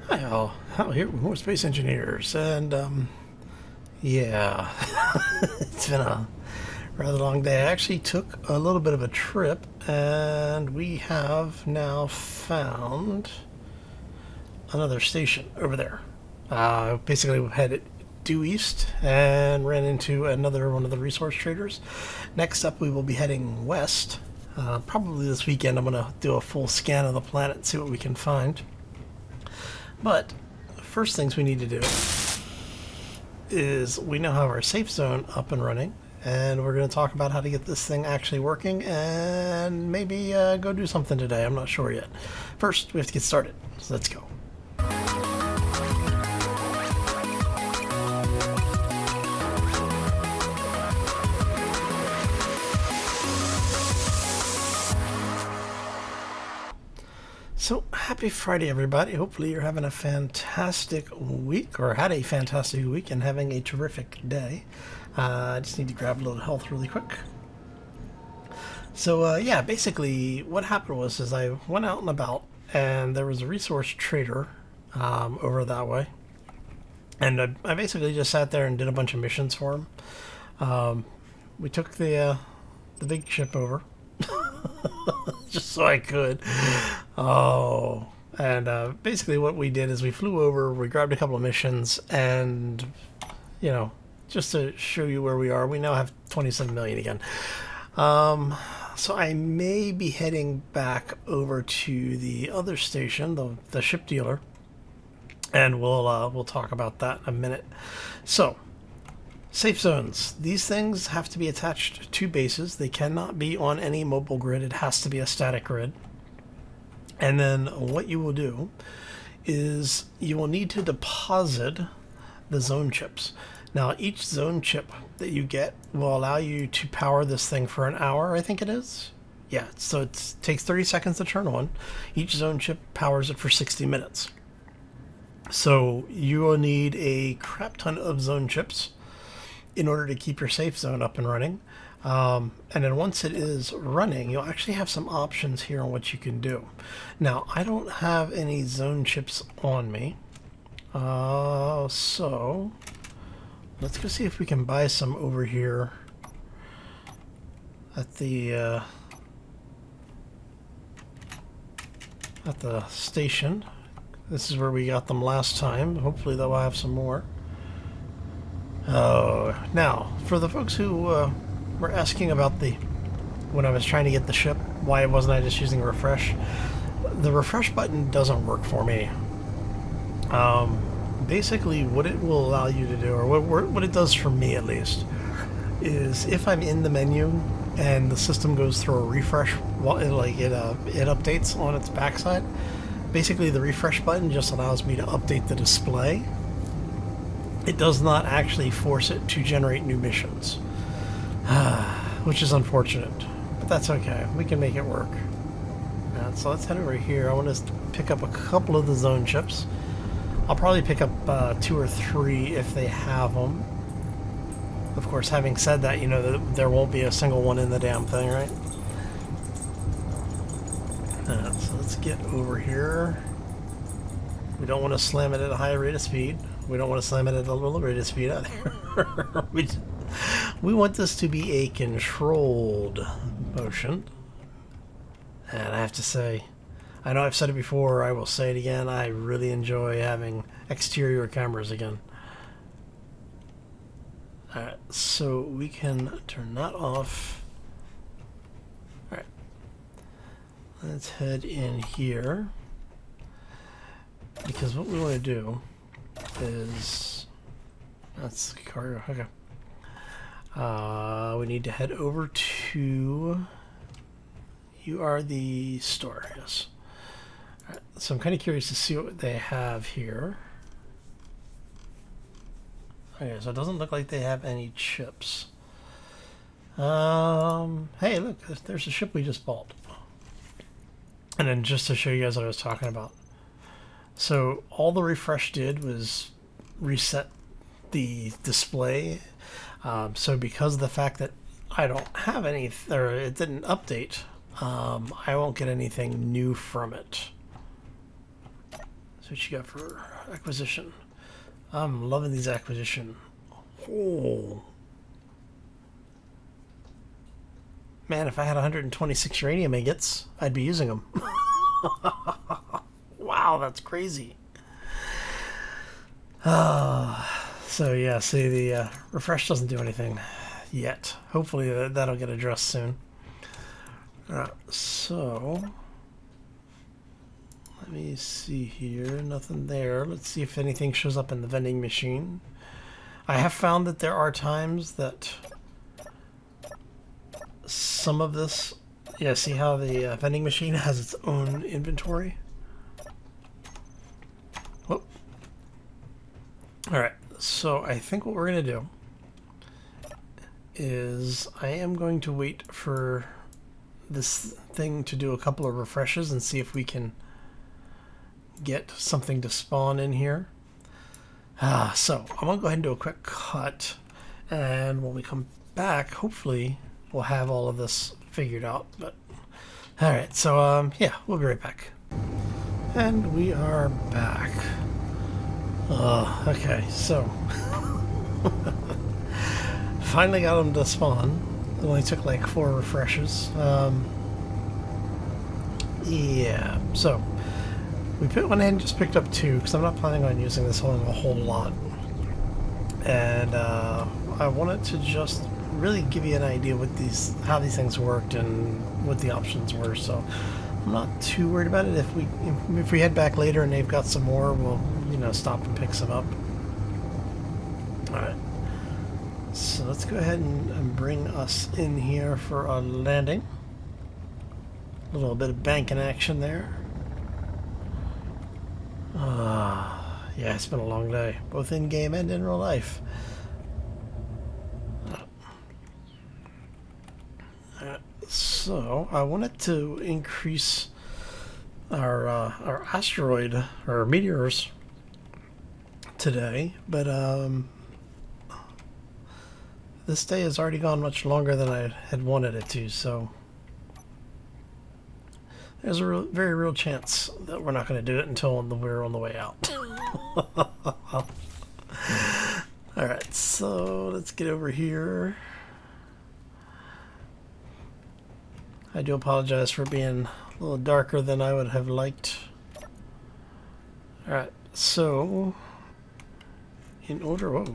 Hi all, Hal here with more Space Engineers, and yeah, it's been a rather long day. I actually took a little bit of a trip, and we have now found another station over there. Basically, we headed due east and ran into another one of the resource traders. Next up, we will be heading west. Probably this weekend, I'm going to do a full scan of the planet, see what we can find. But first things we need to do is we now have our safe zone up and running, and we're going to talk about how to get this thing actually working and maybe go do something today. I'm not sure yet. First, we have to get started. So let's go. So, happy Friday, everybody. Hopefully, you're having a fantastic week, or had a fantastic week, and having a terrific day. I just need to grab a little health really quick. So, yeah, basically, what happened was I went out and about, and there was a resource trader over that way. And I basically just sat there and did a bunch of missions for him. We took the big ship over. Just so I could. Oh. And basically what we did is we flew over, we grabbed a couple of missions, and, you know, just to show you where we are, we now have 27 million again. So I may be heading back over to the other station, the ship dealer, and we'll talk about that in a minute. So, safe zones. These things have to be attached to bases. They cannot be on any mobile grid. It has to be a static grid. And then what you will do is you will need to deposit the zone chips. Now, each zone chip that you get will allow you to power this thing for an hour, I think it is. Yeah, so it takes 30 seconds to turn on. Each zone chip powers it for 60 minutes. So you will need a crap ton of zone chips in order to keep your safe zone up and running. And then once it is running, you'll actually have some options here on what you can do. Now, I don't have any zone chips on me. So let's go see if we can buy some over here at the station. This is where we got them last time. Hopefully they'll have some more. Oh, now, for the folks who were asking about when I was trying to get the ship, why wasn't I just using refresh? The refresh button doesn't work for me. Basically, what it will allow you to do, or what it does for me at least, is if I'm in the menu and the system goes through a refresh, it updates on its backside. Basically, the refresh button just allows me to update the display. It does not actually force it to generate new missions, which is unfortunate, but that's okay. We can make it work. So let's head over here. I want to pick up a couple of the zone chips. I'll probably pick up 2 or 3 if they have them. Of course, having said that, you know that there won't be a single one in the damn thing, right? So let's get over here. We don't want to slam it at a high rate of speed. We don't want to slam it at a low rate of speed either. we want this to be a controlled motion. And I have to say, I know I've said it before, I will say it again, I really enjoy having exterior cameras again. Alright, so we can turn that off. Alright. Let's head in here. Because what we want to do is, that's cargo, okay. We need to head over to, you are the store, yes. All right, so I'm kind of curious to see what they have here. Okay, so it doesn't look like they have any chips. Hey, look, there's a ship we just bought. And then just to show you guys what I was talking about. So all the refresh did was reset the display. So because of the fact that I don't have any, or it didn't update, I won't get anything new from it. So what you got for acquisition? I'm loving these acquisition. Oh. Man, if I had 126 uranium agates, I'd be using them. Wow, that's crazy. So yeah, see the refresh doesn't do anything yet. Hopefully that'll get addressed soon. Alright, so let me see here. Nothing there. Let's see if anything shows up in the vending machine. I have found that there are times that some of this, yeah, see how the vending machine has its own inventory? Whoop. Alright, so I think what we're going to do is I am going to wait for this thing to do a couple of refreshes and see if we can get something to spawn in here. So I'm going to go ahead and do a quick cut, and when we come back, hopefully we'll have all of this figured out. But alright, so yeah, we'll be right back. And we are back. Okay, so finally got them to spawn. It only took like 4 refreshes. Yeah, so we went ahead and just picked up 2 because I'm not planning on using this one a whole lot. And I wanted to just really give you an idea what how these things worked and what the options were. So I'm not too worried about it. If we head back later and they've got some more, we'll stop and pick some up. All right. So let's go ahead and bring us in here for a landing. A little bit of banking action there. Yeah, it's been a long day, both in game and in real life. So I wanted to increase our asteroid or meteors today, but this day has already gone much longer than I had wanted it to, so there's a very real chance that we're not going to do it until we're on the way out. Alright, so let's get over here. I do apologize for being a little darker than I would have liked. Alright, so in order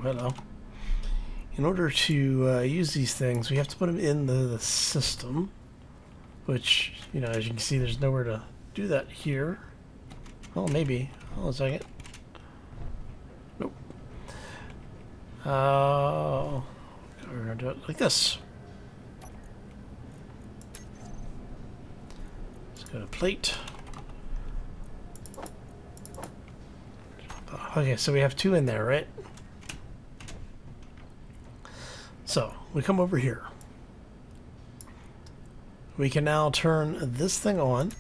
to use these things, we have to put them in the system, which, as you can see, there's nowhere to do that here. Oh, maybe. Hold on a second. Nope. We're going to do it like this. Let's go to plate. Okay, so we have 2 in there, right? So, we come over here. We can now turn this thing on.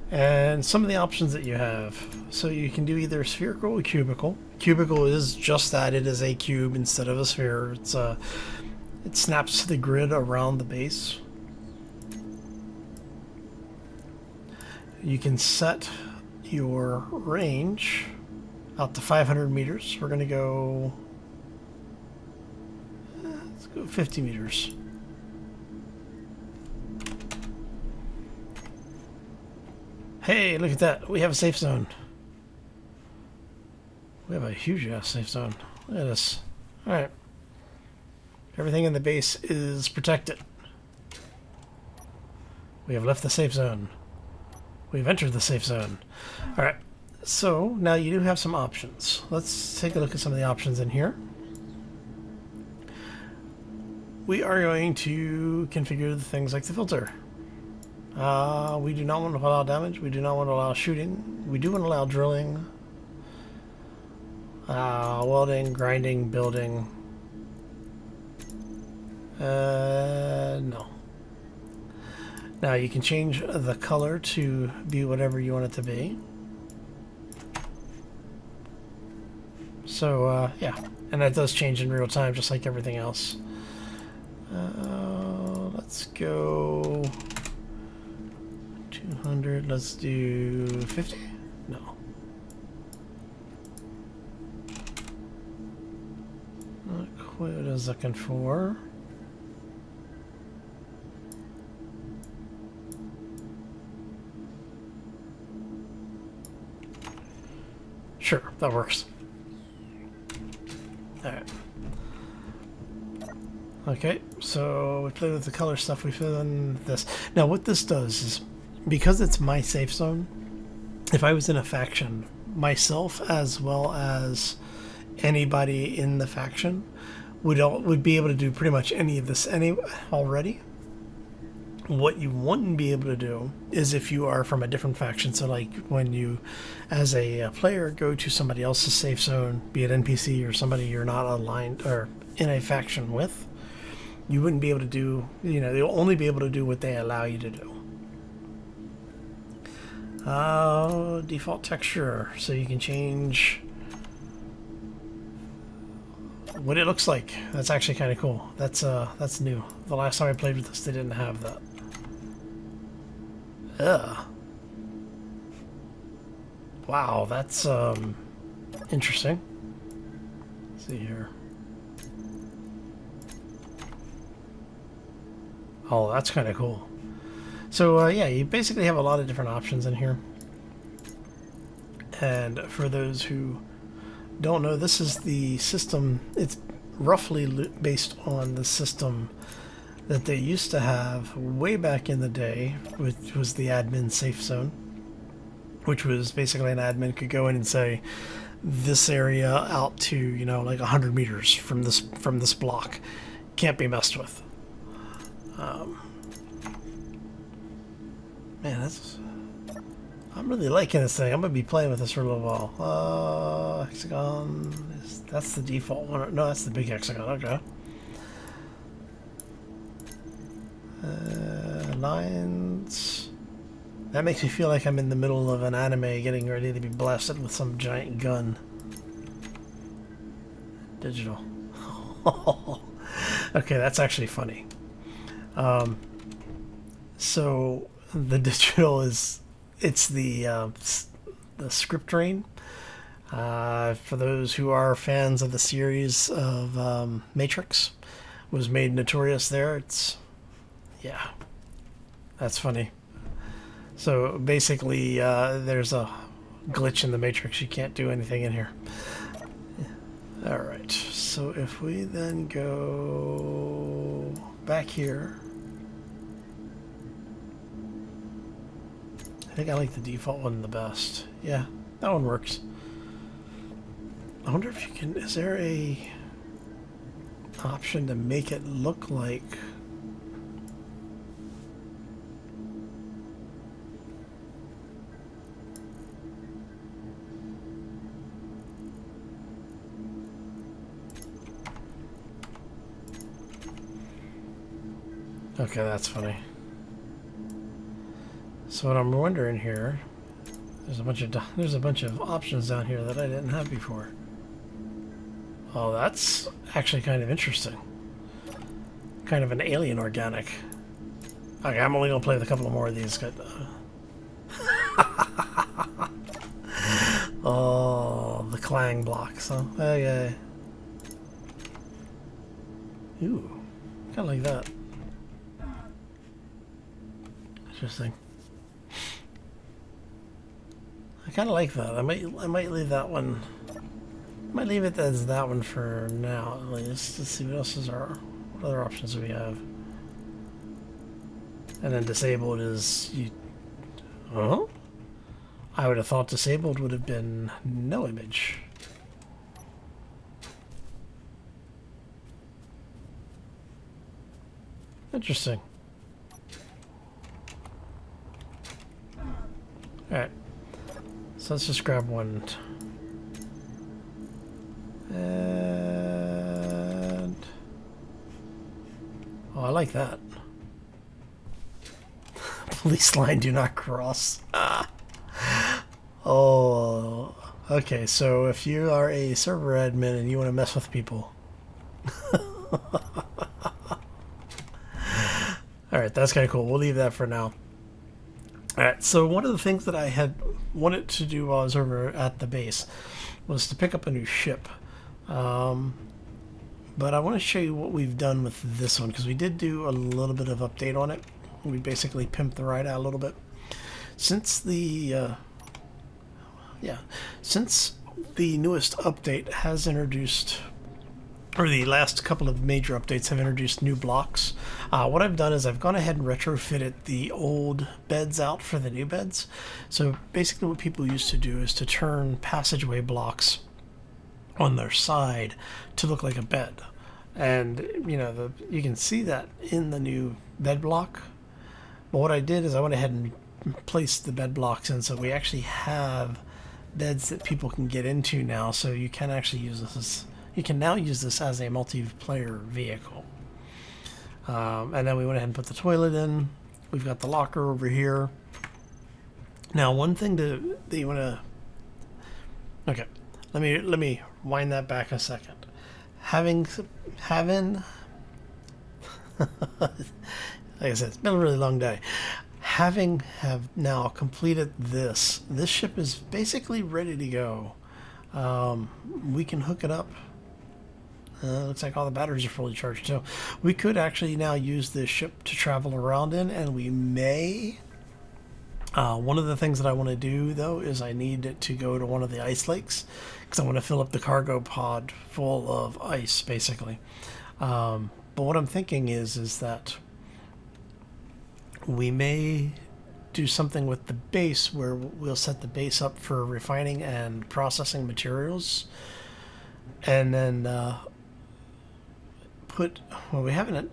And some of the options that you have. So you can do either spherical or cubical. Cubical is just that. It is a cube instead of a sphere. It snaps to the grid around the base. You can set your range out to 500 meters. We're going to go... let's go 50 meters. Hey, look at that. We have a safe zone. We have a huge ass safe zone. Look at this. Alright. Everything in the base is protected. We have left the safe zone. We've entered the safe zone. Alright. So, now you do have some options. Let's take a look at some of the options in here. We are going to configure the things like the filter. We do not want to allow damage. We do not want to allow shooting. We do want to allow drilling, welding, grinding, building. No. Now you can change the color to be whatever you want it to be. So, yeah. And that does change in real time, just like everything else. Let's go 200, let's do 50? No. What quota's looking for? Sure, that works. Alright. Okay, so we played with the color stuff, we fill in this. Now what this does is, because it's my safe zone, if I was in a faction, myself as well as anybody in the faction would be able to do pretty much any of this already. What you wouldn't be able to do is if you are from a different faction. So like when you, as a player, go to somebody else's safe zone, be it NPC or somebody you're not aligned or in a faction with, you wouldn't be able to do, you'll only be able to do what they allow you to do. Default texture, so you can change what it looks like. That's actually kind of cool. That's new. The last time I played with this, they didn't have that. Ugh. Wow, that's interesting. Let's see here. Oh, that's kind of cool. So yeah, you basically have a lot of different options in here. And for those who don't know, this is the system. It's roughly based on the system that they used to have way back in the day, which was the admin safe zone, which was basically an admin could go in and say, this area out to, like 100 meters from this block can't be messed with. Man, I'm really liking this thing. I'm gonna be playing with this for a little while. Hexagon, that's the default one. No, that's the big hexagon. Okay. Lines. That makes me feel like I'm in the middle of an anime getting ready to be blasted with some giant gun. Digital. Okay, that's actually funny. So the digital it's the script drain. For those who are fans of the series of Matrix, was made notorious there. Yeah, that's funny. So basically, there's a glitch in the Matrix. You can't do anything in here. Alright, so if we then go back here, I think I like the default one the best. Yeah, that one works. I wonder if you can, is there a option to make it look like okay, that's funny. So what I'm wondering here, there's a bunch of options down here that I didn't have before. Oh, that's actually kind of interesting. Kind of an alien organic. Okay, I'm only gonna play with a couple more of these. Oh, the clang blocks, huh? Okay. Ooh, kind of like that. Interesting. I kind of like that. I might leave that one. I might leave it as that one for now, at least. Let's see what else is what other options do we have? And then disabled is you. Oh, I would have thought disabled would have been no image. Interesting. Alright, so let's just grab one. And oh, I like that. Police line do not cross. Oh, okay, so if you are a server admin and you want to mess with people. Alright, that's kind of cool. We'll leave that for now. All right, so one of the things that I had wanted to do while I was over at the base was to pick up a new ship. But I want to show you what we've done with this one, because we did do a little bit of update on it. We basically pimped the ride out a little bit. Since the since the newest update has introduced, or the last couple of major updates have introduced new blocks, what I've done is I've gone ahead and retrofitted the old beds out for the new beds. So basically what people used to do is to turn passageway blocks on their side to look like a bed. And you can see that in the new bed block. But what I did is I went ahead and placed the bed blocks in, so we actually have beds that people can get into now. So you can actually use this as, you can now use this as a multiplayer vehicle. And then we went ahead and put the toilet in. We've got the locker over here. Now, one thing that you want to, okay, let me wind that back a second. Having like I said, it's been a really long day. Have now completed this ship is basically ready to go. We can hook it up. Looks like all the batteries are fully charged too. We could actually now use this ship to travel around in, and we may. One of the things that I want to do, though, is I need to go to one of the ice lakes, because I want to fill up the cargo pod full of ice, basically. But what I'm thinking is that we may do something with the base where we'll set the base up for refining and processing materials, and then do we have an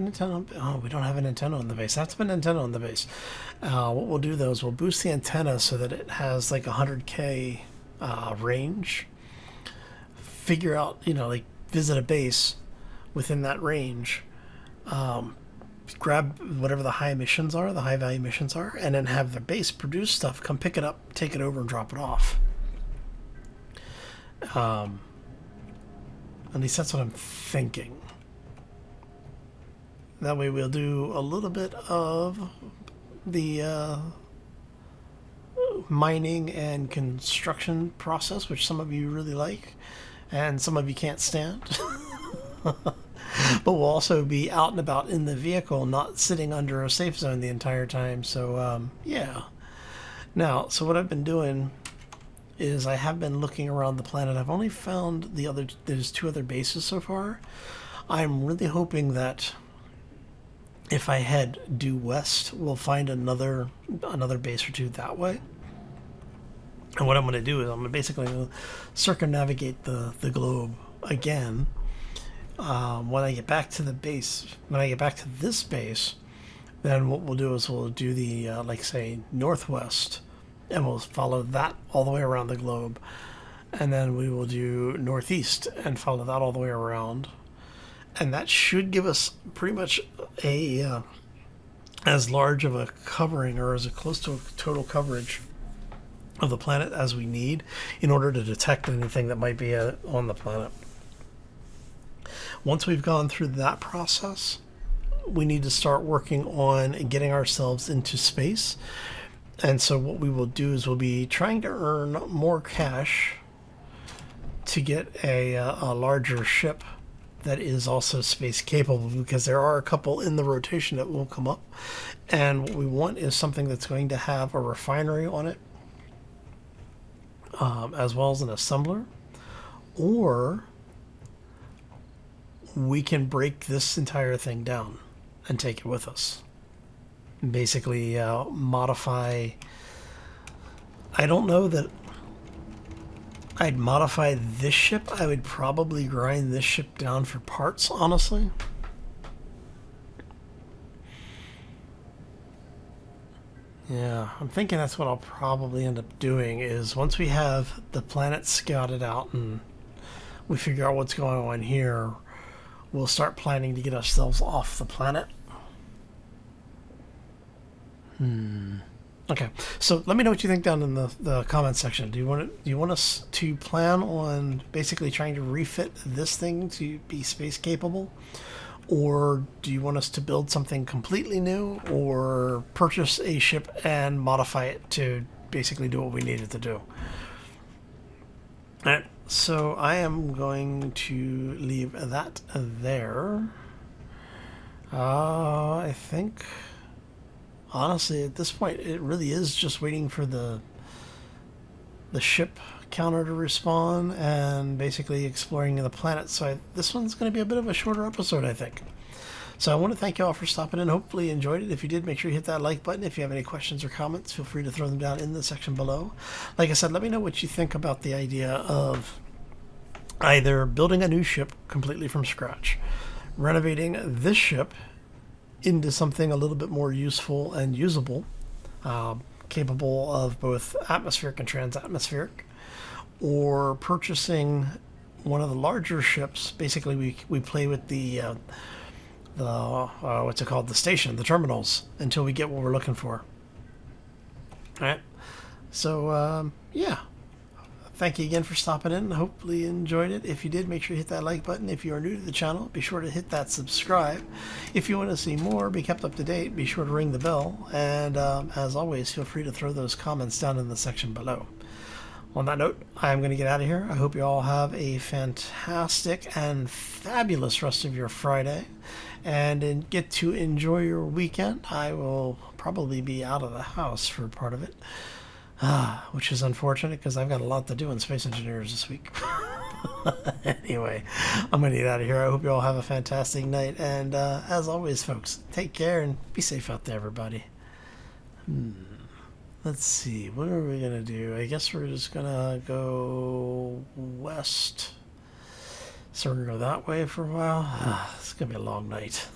antenna? Oh, we don't have an antenna on the base. That's been an antenna on the base. What we'll do, though, is we'll boost the antenna so that it has like 100K range. Figure out, like visit a base within that range. Grab whatever the high emissions are, the high value emissions are, and then have the base produce stuff, come pick it up, take it over, and drop it off. At least that's what I'm thinking. That way we'll do a little bit of the mining and construction process, which some of you really like, and some of you can't stand. But we'll also be out and about in the vehicle, not sitting under a safe zone the entire time. So, yeah. Now, so what I've been doing is I have been looking around the planet. I've only found there's 2 other bases so far. I'm really hoping that if I head due west, we'll find another base or 2 that way. And what I'm going to do is I'm basically circumnavigate the globe again. When I get back to the base, when I get back to this base, then what we'll do is we'll do the, like say, northwest, and we'll follow that all the way around the globe. And then we will do northeast and follow that all the way around. And that should give us pretty much a as large of a covering, or as close to a total coverage of the planet as we need in order to detect anything that might be on the planet. Once we've gone through that process, we need to start working on getting ourselves into space. And so what we will do is we'll be trying to earn more cash to get a larger ship that is also space capable, because there are a couple in the rotation that will come up. And what we want is something that's going to have a refinery on it, as well as an assembler, or we can break this entire thing down and take it with us. Basically, modify. I don't know that I'd modify this ship. I would probably grind this ship down for parts, honestly. Yeah, I'm thinking that's what I'll probably end up doing, is once we have the planet scouted out and we figure out what's going on here, we'll start planning to get ourselves off the planet. Okay, so let me know what you think down in the comments section. Do you want us to plan on basically trying to refit this thing to be space capable, Or do you want us to build something completely new, or purchase a ship and modify it to basically do what we need it to do? Alright, so I am going to leave that there. I think, honestly, at this point, it really is just waiting for the ship counter to respawn and basically exploring the planet. So this one's going to be a bit of a shorter episode, I think. So I want to thank you all for stopping in. Hopefully you enjoyed it. If you did, make sure you hit that like button. If you have any questions or comments, feel free to throw them down in the section below. Like I said, let me know what you think about the idea of either building a new ship completely from scratch, renovating this ship into something a little bit more useful and usable, capable of both atmospheric and transatmospheric, or purchasing one of the larger ships. Basically, we play with the what's it called, the station, the terminals, until we get what we're looking for. All right. So yeah. Thank you again for stopping in. Hopefully you enjoyed it. If you did, make sure you hit that like button. If you are new to the channel, be sure to hit that subscribe. If you want to see more, be kept up to date, be sure to ring the bell. And as always, feel free to throw those comments down in the section below. On that note, I'm going to get out of here. I hope you all have a fantastic and fabulous rest of your Friday, and get to enjoy your weekend. I will probably be out of the house for part of it, which is unfortunate because I've got a lot to do in Space Engineers this week. Anyway, I'm going to get out of here. I hope you all have a fantastic night, and as always, folks, take care and be safe out there, everybody. Let's see, what are we going to do? I guess we're just going to go west. So we're going to go that way for a while. It's going to be a long night.